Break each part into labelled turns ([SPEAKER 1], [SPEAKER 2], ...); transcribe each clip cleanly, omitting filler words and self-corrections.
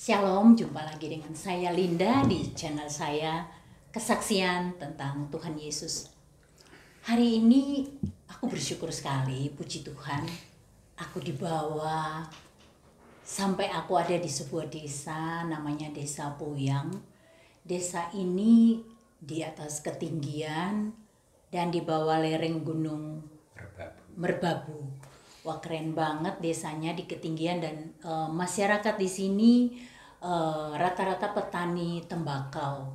[SPEAKER 1] Shalom, jumpa lagi dengan saya Linda di channel saya Kesaksian tentang Tuhan Yesus. Hari ini aku bersyukur sekali, puji Tuhan. Aku dibawa sampai aku ada di sebuah desa namanya Desa Puyang. Desa ini di atas ketinggian dan di bawah lereng gunung Merbabu. Wah, keren banget desanya di ketinggian dan masyarakat di sini rata-rata petani tembakau.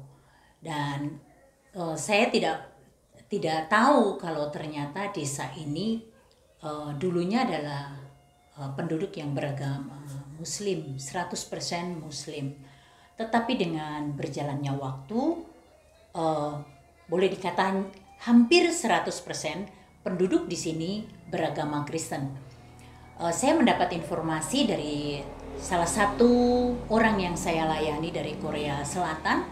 [SPEAKER 1] Dan saya tidak tahu kalau ternyata desa ini dulunya adalah penduduk yang beragama Muslim, 100% Muslim. Tetapi dengan berjalannya waktu, boleh dikatakan hampir 100% penduduk di sini beragama Kristen. Saya mendapat informasi dari salah satu orang yang saya layani dari Korea Selatan.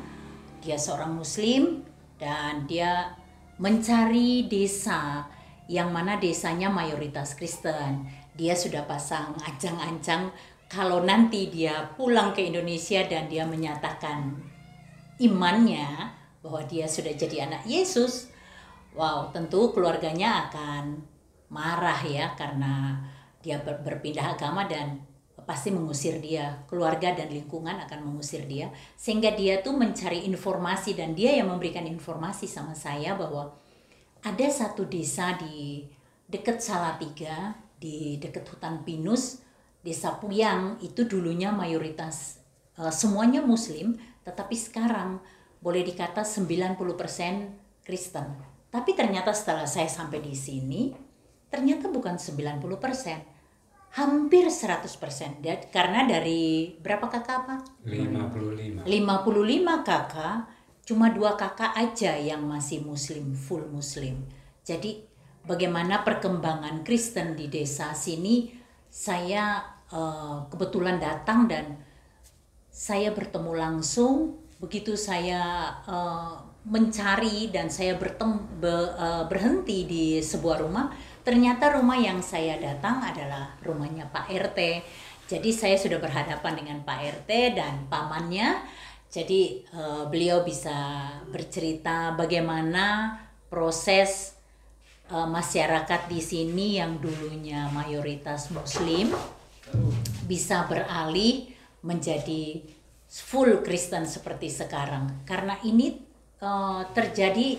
[SPEAKER 1] Dia seorang Muslim dan dia mencari desa yang mana desanya mayoritas Kristen. Dia sudah pasang ancang-ancang kalau nanti dia pulang ke Indonesia dan dia menyatakan imannya bahwa dia sudah jadi anak Yesus. Wow, tentu keluarganya akan marah ya karena dia berpindah agama dan pasti mengusir dia. Keluarga dan lingkungan akan mengusir dia. Sehingga dia tuh mencari informasi dan dia yang memberikan informasi sama saya bahwa ada satu desa di dekat Salatiga, di dekat hutan pinus, Desa Puyang itu dulunya mayoritas semuanya Muslim, tetapi sekarang boleh dikata 90% Kristen. Tapi ternyata setelah saya sampai di sini, ternyata bukan 90%, hampir 100%. Karena dari berapa kakak Pak?
[SPEAKER 2] 55
[SPEAKER 1] kakak, cuma 2 kakak aja yang masih Muslim, full Muslim. Jadi bagaimana perkembangan Kristen di desa sini, saya kebetulan datang dan saya bertemu langsung. Begitu saya mencari dan saya berhenti di sebuah rumah, ternyata rumah yang saya datang adalah rumahnya Pak RT. Jadi saya sudah berhadapan dengan Pak RT dan pamannya. Jadi beliau bisa bercerita bagaimana proses masyarakat di sini yang dulunya mayoritas Muslim bisa beralih menjadi full Kristen seperti sekarang. Karena ini terjadi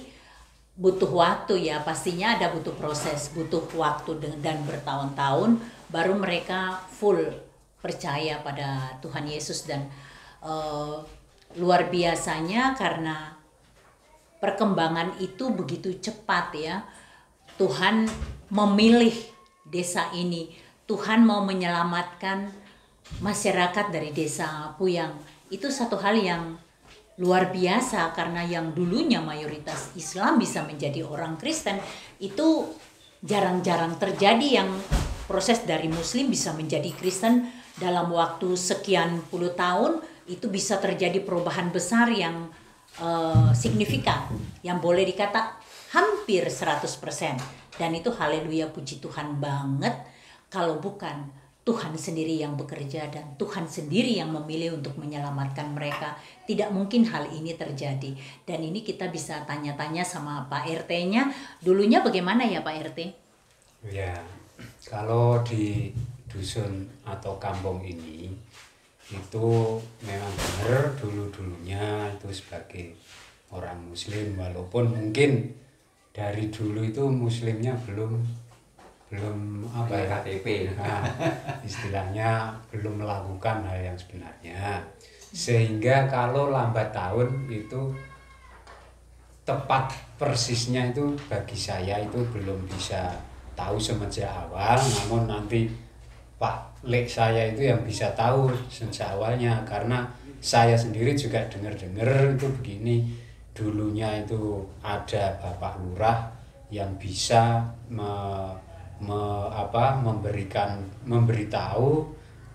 [SPEAKER 1] butuh waktu ya, pastinya ada butuh proses, butuh waktu dan bertahun-tahun baru mereka full percaya pada Tuhan Yesus. Dan luar biasanya karena perkembangan itu begitu cepat ya, Tuhan memilih desa ini, Tuhan mau menyelamatkan masyarakat dari Desa Puyang. Itu satu hal yang luar biasa karena yang dulunya mayoritas Islam bisa menjadi orang Kristen itu jarang-jarang terjadi, yang proses dari Muslim bisa menjadi Kristen dalam waktu sekian puluh tahun. Itu bisa terjadi perubahan besar yang signifikan, yang boleh dikata hampir 100%. Dan itu haleluya, puji Tuhan banget. Kalau bukan Tuhan sendiri yang bekerja dan Tuhan sendiri yang memilih untuk menyelamatkan mereka, tidak mungkin hal ini terjadi. Dan ini kita bisa tanya-tanya sama Pak RT-nya. Dulunya bagaimana ya Pak RT?
[SPEAKER 2] Ya, kalau di dusun atau kampung ini itu memang benar dulu-dulunya itu sebagai orang Muslim, walaupun mungkin dari dulu itu Muslimnya belum apa ya,
[SPEAKER 3] KTP.
[SPEAKER 2] Nah, istilahnya belum melakukan hal yang sebenarnya, sehingga kalau lambat tahun itu tepat persisnya itu bagi saya itu belum bisa tahu semenjak awal. Namun nanti Pak Lek saya itu yang bisa tahu sejak awalnya, karena saya sendiri juga dengar-dengar itu begini, dulunya itu ada Bapak Lurah yang bisa memberitahu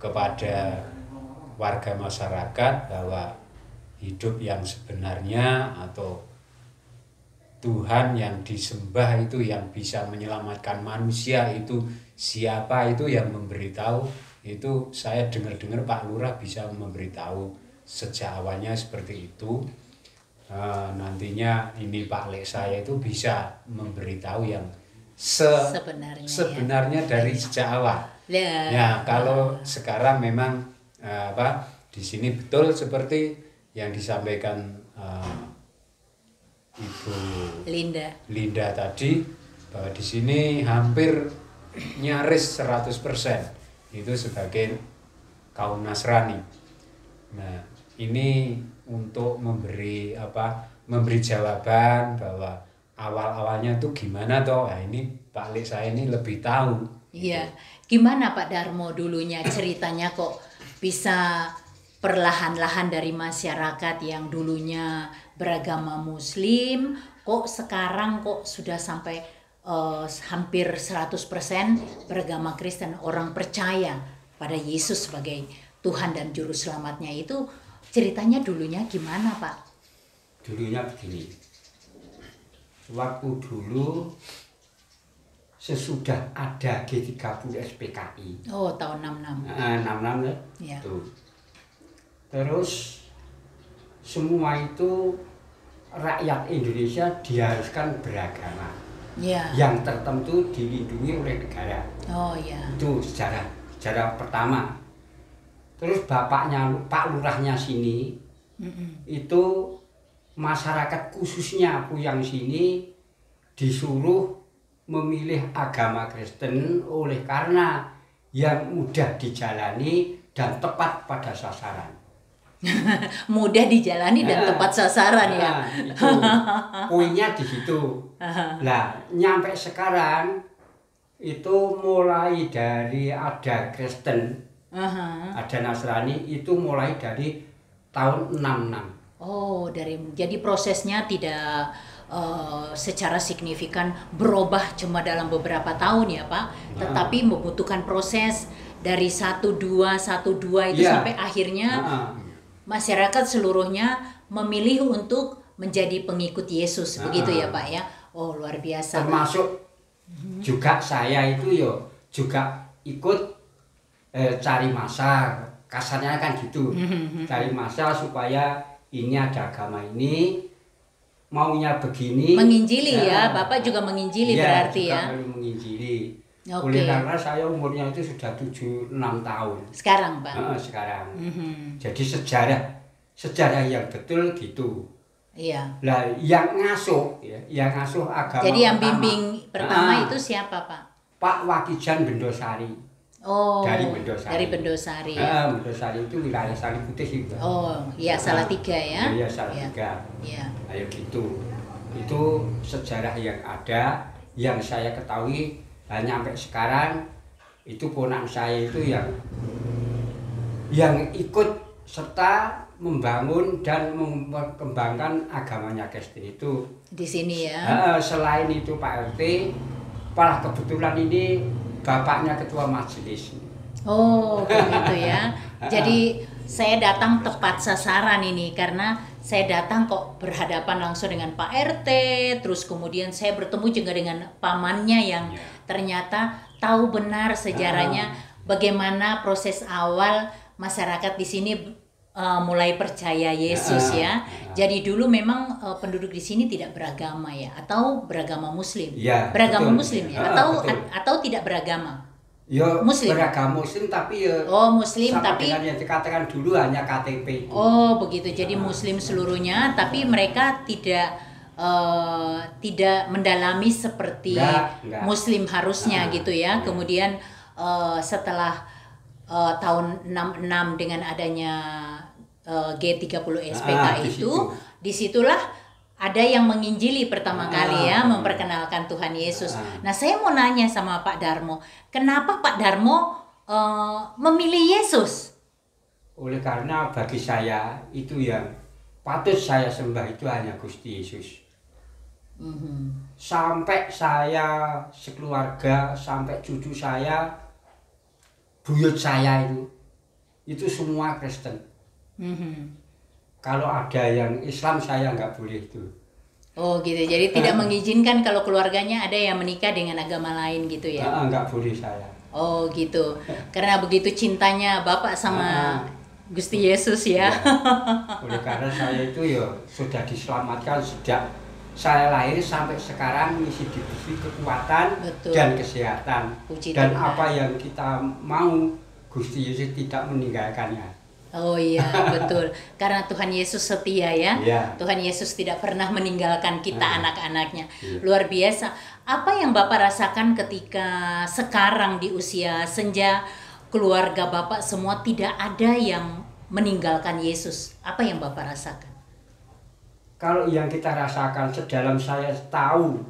[SPEAKER 2] kepada warga masyarakat bahwa hidup yang sebenarnya atau Tuhan yang disembah itu yang bisa menyelamatkan manusia itu siapa, itu yang memberitahu itu saya dengar-dengar Pak Lurah bisa memberitahu sejak awalnya seperti itu. Nantinya ini Pak Lek saya itu bisa memberitahu yang sebenarnya dari sejak awal. Ya, kalau sekarang memang di sini betul seperti yang disampaikan Ibu Linda tadi, bahwa di sini hampir nyaris 100% itu sebagai kaum Nasrani. Nah, ini untuk memberi jawaban bahwa awal-awalnya tuh gimana toh. Nah, ini Pak Lek saya ini lebih tahu.
[SPEAKER 1] Iya. Gimana Pak Darmo dulunya ceritanya kok bisa perlahan-lahan dari masyarakat yang dulunya beragama Muslim kok sekarang kok sudah sampai hampir 100% beragama Kristen, orang percaya pada Yesus sebagai Tuhan dan Juru Selamatnya. Itu ceritanya dulunya gimana Pak?
[SPEAKER 3] Dulunya begini, waktu dulu sesudah ada G30 SPKI.
[SPEAKER 1] Oh, tahun 66.
[SPEAKER 3] 66 ya? Tuh. Terus semua itu rakyat Indonesia diharuskan beragama. Yang tertentu dilindungi oleh negara.
[SPEAKER 1] Oh iya.
[SPEAKER 3] Itu sejarah pertama. Terus bapaknya Pak Lurahnya sini itu masyarakat khususnya Puyang sini disuruh memilih agama Kristen oleh karena yang mudah dijalani dan tepat pada sasaran.
[SPEAKER 1] Mudah dijalani dan tepat sasaran ya.
[SPEAKER 3] Itu poinnya di situ. Lah, nyampe sekarang itu mulai dari ada Kristen, ada Nasrani itu mulai dari tahun 66.
[SPEAKER 1] Oh, jadi prosesnya tidak secara signifikan berubah cuma dalam beberapa tahun ya Pak, tetapi membutuhkan proses dari 12 itu sampai akhirnya masyarakat seluruhnya memilih untuk menjadi pengikut Yesus, begitu ya Pak ya. Oh, luar biasa.
[SPEAKER 3] Termasuk juga saya itu juga ikut cari masal, kasarnya kan gitu. Cari masal supaya ini ada agama ini maunya begini.
[SPEAKER 1] Menginjili ya, Bapak juga menginjili berarti ya.
[SPEAKER 3] Juga menginjili. Oleh karena saya umurnya itu sudah 76 tahun.
[SPEAKER 1] Sekarang Pak?
[SPEAKER 3] Sekarang. Jadi sejarah yang betul gitu.
[SPEAKER 1] Iya.
[SPEAKER 3] Lah yang ngasuh agama.
[SPEAKER 1] Jadi yang bimbing pertama itu siapa Pak?
[SPEAKER 3] Pak Wakijan Bendosari.
[SPEAKER 1] Oh.
[SPEAKER 3] Dari Bendosari.
[SPEAKER 1] Dari Bendosari.
[SPEAKER 3] Bendosari itu wilayah Saliputih juga.
[SPEAKER 1] Oh, iya Salatiga ya.
[SPEAKER 3] Iya Salatiga.
[SPEAKER 1] Iya.
[SPEAKER 3] Ayo gitu. Itu sejarah yang ada, yang saya ketahui. Hanya sampai sekarang itu ponak saya itu yang ikut serta membangun dan mengembangkan agamanya Kristen itu
[SPEAKER 1] di sini ya.
[SPEAKER 3] Selain itu Pak RT, malah kebetulan ini bapaknya ketua majelis.
[SPEAKER 1] Oh, begitu ya. Jadi saya datang tepat sasaran ini karena saya datang kok berhadapan langsung dengan Pak RT, terus kemudian saya bertemu juga dengan pamannya yang ternyata tahu benar sejarahnya bagaimana proses awal masyarakat di sini mulai percaya Yesus ya. Jadi dulu memang penduduk di sini tidak beragama ya, atau beragama Muslim.
[SPEAKER 3] Ya,
[SPEAKER 1] beragama
[SPEAKER 3] betul.
[SPEAKER 1] Muslim ya, atau tidak beragama.
[SPEAKER 3] Ya,
[SPEAKER 1] Muslim.
[SPEAKER 3] Beragama Muslim tapi ya.
[SPEAKER 1] Oh, Muslim
[SPEAKER 3] sama
[SPEAKER 1] tapi
[SPEAKER 3] dengan yang dikatakan dulu hanya KTP.
[SPEAKER 1] Oh, begitu. Jadi Muslim seluruhnya, tapi mereka tidak mendalami seperti
[SPEAKER 3] enggak.
[SPEAKER 1] Muslim harusnya gitu ya. Kemudian setelah tahun 66 dengan adanya G30 SPK disitulah ada yang menginjili pertama kali ya, memperkenalkan Tuhan Yesus. Nah, saya mau nanya sama Pak Darmo, kenapa Pak Darmo memilih Yesus?
[SPEAKER 3] Oleh karena bagi saya itu yang patut saya sembah itu hanya Gusti Yesus. Sampai saya sekeluarga, sampai cucu saya, buyut saya itu semua Kristen. Kalau ada yang Islam saya nggak boleh itu.
[SPEAKER 1] Oh gitu, jadi tidak mengizinkan kalau keluarganya ada yang menikah dengan agama lain gitu ya?
[SPEAKER 3] Nggak boleh saya.
[SPEAKER 1] Oh gitu. Karena begitu cintanya Bapak sama
[SPEAKER 3] Ah,
[SPEAKER 1] Gusti Yesus ya.
[SPEAKER 3] ya. Oleh karena saya itu ya sudah diselamatkan sejak saya lahir sampai sekarang, misi diberi kekuatan
[SPEAKER 1] Betul.
[SPEAKER 3] dan kesehatan.
[SPEAKER 1] Puji
[SPEAKER 3] Dan
[SPEAKER 1] Tuhan.
[SPEAKER 3] apa yang kita mau, Gusti Yesus tidak meninggalkannya.
[SPEAKER 1] Oh iya, betul. Karena Tuhan Yesus setia ya.
[SPEAKER 3] Iya.
[SPEAKER 1] Tuhan Yesus tidak pernah meninggalkan kita anak-anaknya.
[SPEAKER 3] Iya.
[SPEAKER 1] Luar biasa. Apa yang Bapak rasakan ketika sekarang di usia senja, keluarga Bapak semua tidak ada yang meninggalkan Yesus? Apa yang Bapak rasakan?
[SPEAKER 3] Kalau yang kita rasakan sedalam saya tahu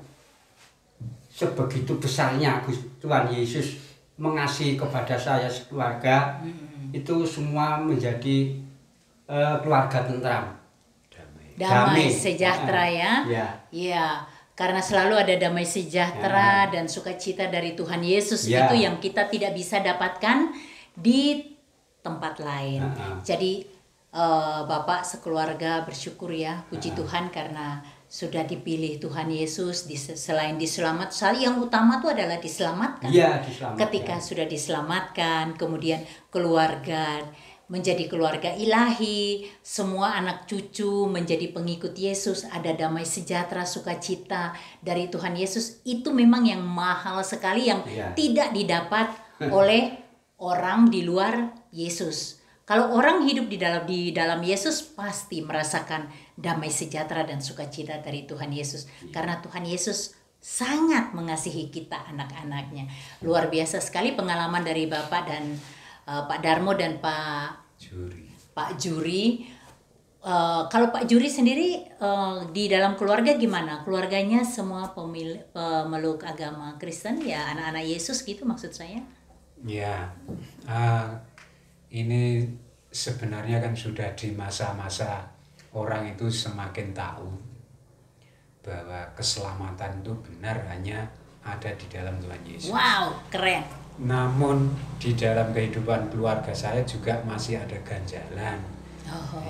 [SPEAKER 3] sebegitu besarnya Tuhan Yesus mengasihi kepada saya sekeluarga, itu semua menjadi keluarga tentram.
[SPEAKER 1] Damai
[SPEAKER 3] Damai.
[SPEAKER 1] sejahtera ya.
[SPEAKER 3] Ya.
[SPEAKER 1] Iya, karena selalu ada damai sejahtera dan sukacita dari Tuhan Yesus
[SPEAKER 3] Ya.
[SPEAKER 1] itu yang kita tidak bisa dapatkan di tempat lain. Jadi Bapak sekeluarga bersyukur ya, puji Tuhan karena sudah dipilih Tuhan Yesus. Selain diselamat, yang utama itu adalah diselamatkan.
[SPEAKER 3] Iya, diselamatkan.
[SPEAKER 1] Ketika sudah diselamatkan, kemudian keluarga menjadi keluarga ilahi, semua anak cucu menjadi pengikut Yesus, ada damai sejahtera, sukacita dari Tuhan Yesus. Itu memang yang mahal sekali, yang
[SPEAKER 3] Iya.
[SPEAKER 1] tidak didapat oleh orang di luar Yesus. Kalau orang hidup di dalam Yesus pasti merasakan damai sejahtera dan sukacita dari Tuhan Yesus. Karena Tuhan Yesus sangat mengasihi kita anak-anaknya. Luar biasa sekali pengalaman dari Bapak dan Pak Darmo dan Pak Juri. Kalau Pak Juri sendiri di dalam keluarga gimana? Keluarganya semua pemeluk agama Kristen ya, anak-anak Yesus gitu maksud saya?
[SPEAKER 2] Ya, ini sebenarnya kan sudah di masa-masa orang itu semakin tahu bahwa keselamatan itu benar hanya ada di dalam Tuhan Yesus.
[SPEAKER 1] Wow, keren.
[SPEAKER 2] Namun di dalam kehidupan keluarga saya juga masih ada ganjalan.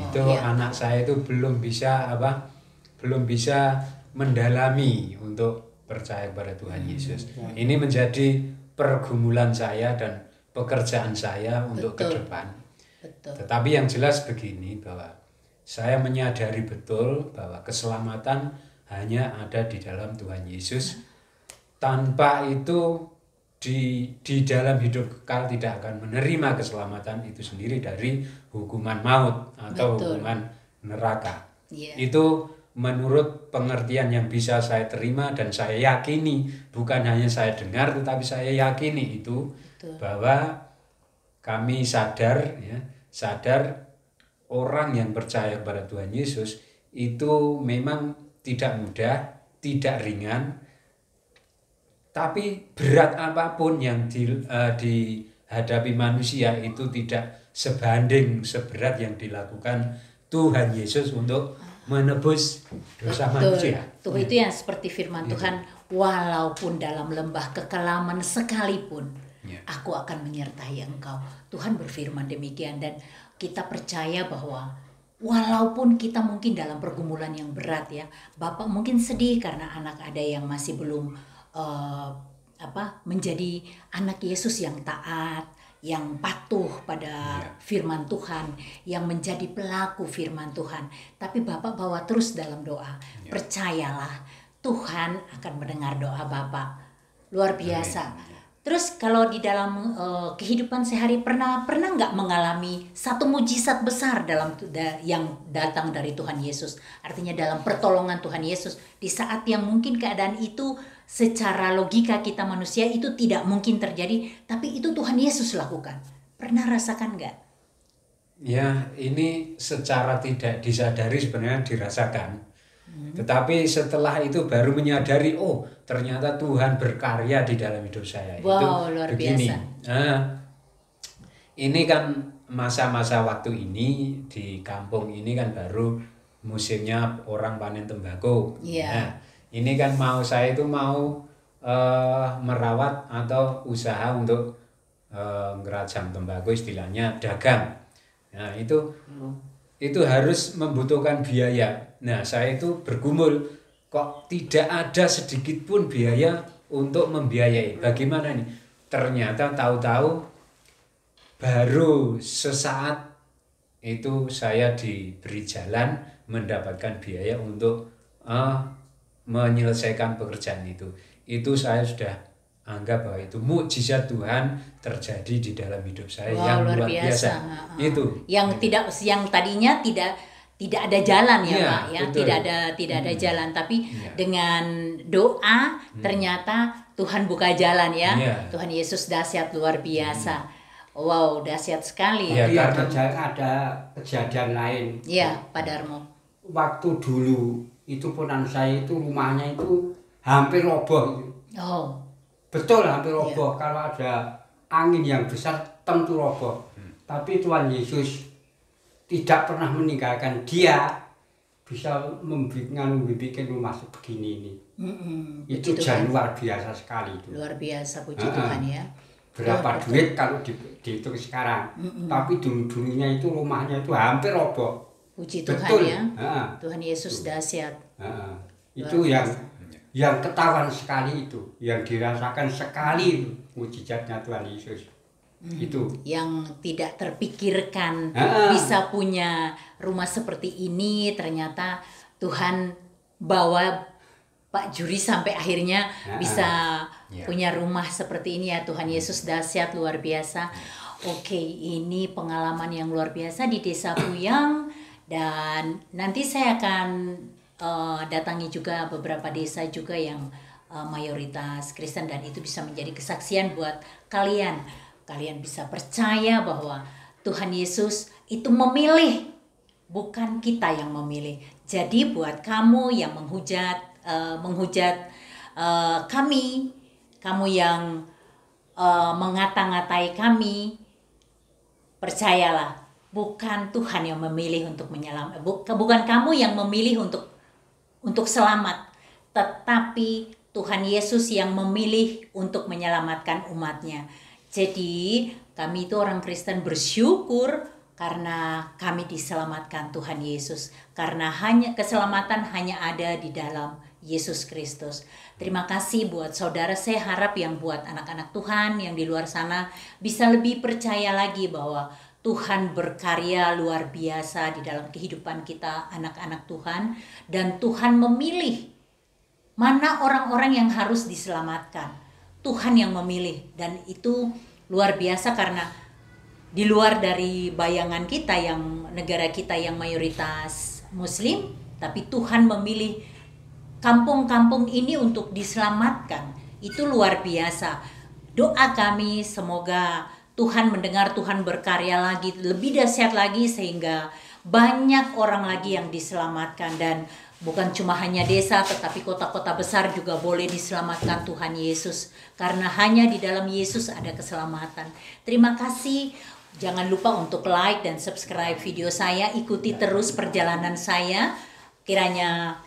[SPEAKER 2] Itu
[SPEAKER 1] iya.
[SPEAKER 2] anak saya itu belum bisa mendalami untuk percaya kepada Tuhan Yesus. Ini menjadi pergumulan saya dan pekerjaan saya untuk ke
[SPEAKER 1] Betul.
[SPEAKER 2] depan.
[SPEAKER 1] Betul.
[SPEAKER 2] Tetapi yang jelas begini, bahwa saya menyadari betul bahwa keselamatan hanya ada di dalam Tuhan Yesus. Tanpa itu di dalam hidup kekal tidak akan menerima keselamatan itu sendiri dari hukuman maut atau
[SPEAKER 1] Betul.
[SPEAKER 2] hukuman neraka.
[SPEAKER 1] Iya.
[SPEAKER 2] Itu menurut pengertian yang bisa saya terima dan saya yakini, bukan hanya saya dengar tetapi saya yakini itu.
[SPEAKER 1] Betul.
[SPEAKER 2] Bahwa kami sadar orang yang percaya kepada Tuhan Yesus itu memang tidak mudah, tidak ringan, tapi berat apapun yang dihadapi manusia itu tidak sebanding seberat yang dilakukan Tuhan Yesus untuk menebus dosa manusia.
[SPEAKER 1] Tuh itu yang seperti firman Tuhan, walaupun dalam lembah kekelaman sekalipun, aku akan menyertai engkau. Tuhan berfirman demikian, dan kita percaya bahwa walaupun kita mungkin dalam pergumulan yang berat ya, Bapak mungkin sedih karena anak ada yang masih belum menjadi anak Yesus yang taat, yang patuh pada firman Tuhan, yang menjadi pelaku firman Tuhan. Tapi Bapak bawa terus dalam doa. Percayalah, Tuhan akan mendengar doa Bapak. Luar biasa. Terus kalau di dalam kehidupan sehari pernah nggak mengalami satu mujizat besar yang datang dari Tuhan Yesus? Artinya dalam pertolongan Tuhan Yesus di saat yang mungkin keadaan itu secara logika kita manusia itu tidak mungkin terjadi, tapi itu Tuhan Yesus lakukan. Pernah rasakan nggak?
[SPEAKER 2] Ya, ini secara tidak disadari sebenarnya dirasakan. Tetapi setelah itu baru menyadari, oh ternyata Tuhan berkarya di dalam hidup saya.
[SPEAKER 1] Wow,
[SPEAKER 2] itu
[SPEAKER 1] luar
[SPEAKER 2] begini.
[SPEAKER 1] biasa.
[SPEAKER 2] Ini kan masa-masa waktu ini di kampung ini kan baru musimnya orang panen tembakau.
[SPEAKER 1] Iya.
[SPEAKER 2] Nah, ini kan saya itu mau merawat atau usaha untuk ngerajam tembakau, istilahnya dagang. Nah itu harus membutuhkan biaya. Nah saya itu bergumul, kok tidak ada sedikit pun biaya untuk membiayai. Bagaimana nih? ternyata tahu-tahu baru sesaat itu saya diberi jalan mendapatkan biaya untuk menyelesaikan pekerjaan itu. Itu saya sudah anggap bahwa itu mukjizat Tuhan terjadi di dalam hidup saya yang luar biasa. Itu
[SPEAKER 1] yang tadinya tidak ada jalan ya, Pak ya,
[SPEAKER 2] betul.
[SPEAKER 1] tidak ada jalan, tapi dengan doa ternyata Tuhan buka jalan ya. Tuhan Yesus dahsyat luar biasa. Wow, dahsyat sekali.
[SPEAKER 3] Tapi ada kejadian lain.
[SPEAKER 1] Iya, Pak Darmo.
[SPEAKER 3] Waktu dulu itu ponan saya itu rumahnya itu hampir roboh.
[SPEAKER 1] Oh.
[SPEAKER 3] Betul hampir roboh. Kalau ada angin yang besar tentu roboh. Tapi Tuhan Yesus tidak pernah meninggalkan dia bisa membuat rumah sebegini ini. Itu luar biasa sekali itu.
[SPEAKER 1] Luar biasa, puji Tuhan ya.
[SPEAKER 3] Berapa duit kalau dihitung sekarang. Tapi dulu-dulunya itu rumahnya itu hampir roboh.
[SPEAKER 1] Puji Tuhan. Betul ya. Tuhan Yesus dahsyat.
[SPEAKER 3] Itu yang ketahuan sekali itu, yang dirasakan sekali mujizatnya Tuhan Yesus. Itu
[SPEAKER 1] yang tidak terpikirkan bisa punya rumah seperti ini, ternyata Tuhan bawa Pak Juri sampai akhirnya bisa punya rumah seperti ini ya. Tuhan Yesus dahsyat luar biasa. Oke, ini pengalaman yang luar biasa di Desa Puyang, dan nanti saya akan datangi juga beberapa desa juga yang mayoritas Kristen, dan itu bisa menjadi kesaksian buat kalian. Kalian bisa percaya bahwa Tuhan Yesus itu memilih, bukan kita yang memilih. Jadi buat kamu yang menghujat kami, kamu yang mengata-ngatai kami, percayalah, bukan Tuhan yang memilih untuk menyelamatkan, bukan kamu yang memilih untuk selamat, tetapi Tuhan Yesus yang memilih untuk menyelamatkan umatnya. Jadi kami itu orang Kristen bersyukur karena kami diselamatkan Tuhan Yesus, karena keselamatan hanya ada di dalam Yesus Kristus. Terima kasih buat saudara. Saya harap yang buat anak-anak Tuhan yang di luar sana bisa lebih percaya lagi bahwa Tuhan berkarya luar biasa di dalam kehidupan kita anak-anak Tuhan, dan Tuhan memilih mana orang-orang yang harus diselamatkan. Tuhan yang memilih, dan itu luar biasa karena di luar dari bayangan kita yang negara kita yang mayoritas Muslim, tapi Tuhan memilih kampung-kampung ini untuk diselamatkan. Itu luar biasa. Doa kami semoga Tuhan mendengar, Tuhan berkarya lagi, lebih dahsyat lagi, sehingga banyak orang lagi yang diselamatkan, dan bukan cuma hanya desa, tetapi kota-kota besar juga boleh diselamatkan Tuhan Yesus, karena hanya di dalam Yesus ada keselamatan. Terima kasih. Jangan lupa untuk like dan subscribe video saya. Ikuti terus perjalanan saya. Kiranya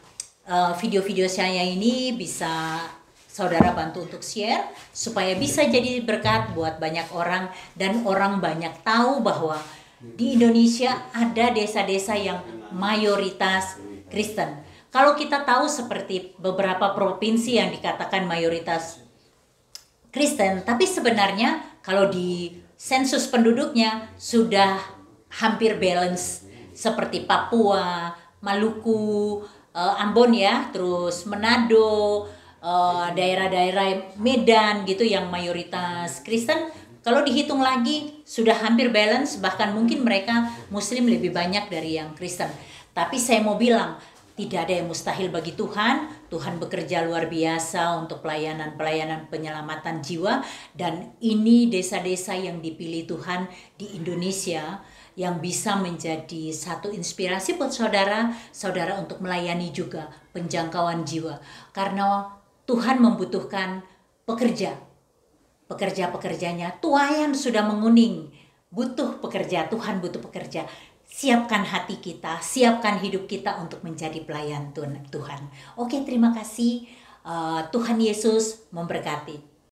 [SPEAKER 1] video-video saya ini bisa saudara bantu untuk share, supaya bisa jadi berkat buat banyak orang, dan orang banyak tahu bahwa di Indonesia ada desa-desa yang mayoritas Kristen. Kalau kita tahu seperti beberapa provinsi yang dikatakan mayoritas Kristen, tapi sebenarnya kalau di sensus penduduknya sudah hampir balance, seperti Papua, Maluku, Ambon ya, terus Manado, daerah-daerah Medan gitu yang mayoritas Kristen. Kalau dihitung lagi sudah hampir balance, bahkan mungkin mereka Muslim lebih banyak dari yang Kristen. Tapi saya mau bilang, tidak ada yang mustahil bagi Tuhan. Tuhan bekerja luar biasa untuk pelayanan penyelamatan jiwa. Dan ini desa-desa yang dipilih Tuhan di Indonesia, yang bisa menjadi satu inspirasi buat saudara untuk melayani juga penjangkauan jiwa. Karena Tuhan membutuhkan pekerja-pekerjanya. Tuayan sudah menguning, butuh pekerja. Tuhan butuh pekerja. Siapkan hati kita, siapkan hidup kita untuk menjadi pelayan Tuhan. Oke, terima kasih. Tuhan Yesus memberkati.